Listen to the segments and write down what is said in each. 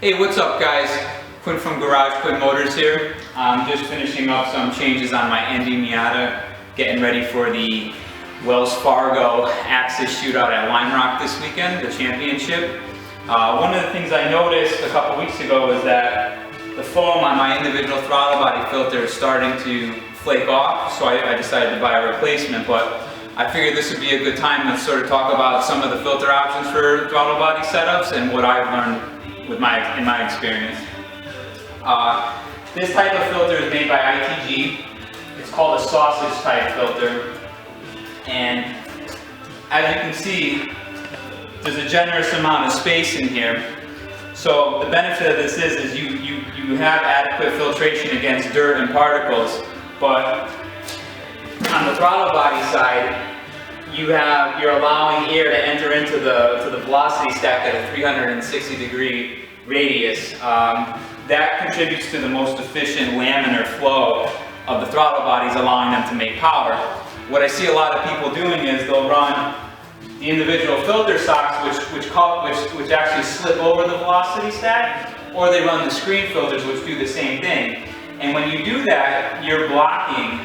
Hey, what's up guys? Quinn from Garage Quinn Motors here. I'm just finishing up some changes on my Indy Miata, getting ready for the Wells Fargo Axis Shootout at Lime Rock this weekend, the championship. One of the things I noticed a couple weeks ago was that the foam on my individual throttle body filter is starting to flake off, so I decided to buy a replacement, but I figured this would be a good time to sort of talk about some of the filter options for throttle body setups and what I've learned in my experience. This type of filter is made by ITB. It's called a sausage type filter, and as you can see, there's a generous amount of space in here. So the benefit of this is you have adequate filtration against dirt and particles, but on the throttle body side, you're allowing air to enter into the velocity stack at a 360-degree radius. That contributes to the most efficient laminar flow of the throttle bodies, allowing them to make power. What I see a lot of people doing is they'll run the individual filter socks, which actually slip over the velocity stack, or they run the screen filters, which do the same thing. And when you do that, you're blocking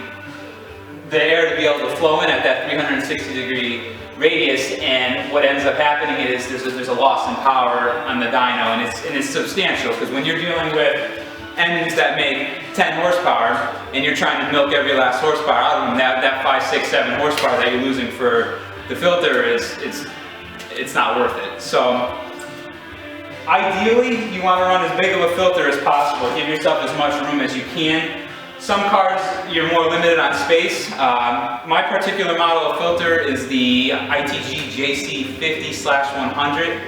the air to be able to flow in at that 360-degree radius, and what ends up happening is there's a loss in power on the dyno, and it's substantial, because when you're dealing with engines that make 10 horsepower and you're trying to milk every last horsepower out of them, that 5, 6, 7 horsepower that you're losing for the filter it's not worth it. So ideally you want to run as big of a filter as possible. Give yourself as much room as you can. Some cars, you're more limited on space. My particular model of filter is the ITG JC50/100.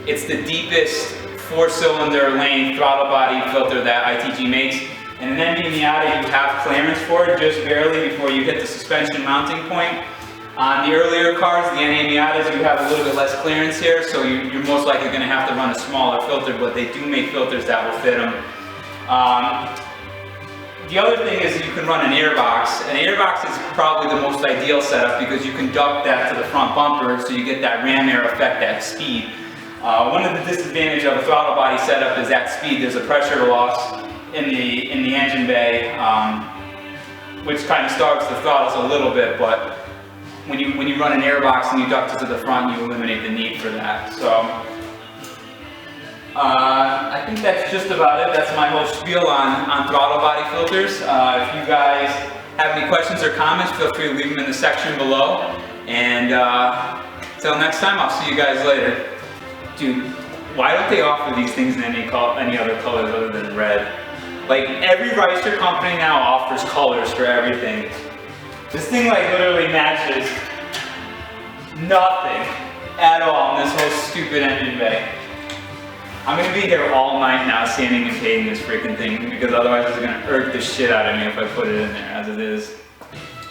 It's the deepest 4-cylinder lane throttle body filter that ITG makes. And in an Indy Miata, you have clearance for it just barely before you hit the suspension mounting point. On the earlier cars, the NA Miatas, you have a little bit less clearance here, so you're most likely going to have to run a smaller filter, but they do make filters that will fit them. The other thing is you can run an airbox. An airbox is probably the most ideal setup because you can duct that to the front bumper so you get that ram air effect at speed. One of the disadvantages of a throttle body setup is at speed there's a pressure loss in the engine bay, which kind of starves the throttles a little bit, but when you run an airbox and you duct it to the front, you eliminate the need for that. So I think that's just about it. That's my whole spiel on throttle body filters. If you guys have any questions or comments, feel free to leave them in the section below. And until next time, I'll see you guys later. Dude, why don't they offer these things in any other colors other than red? Like, every Ricer company now offers colors for everything. This thing like literally matches nothing at all in this whole stupid engine bay. I'm gonna be here all night now sanding and painting this freaking thing, because otherwise it's gonna irk the shit out of me if I put it in there as it is.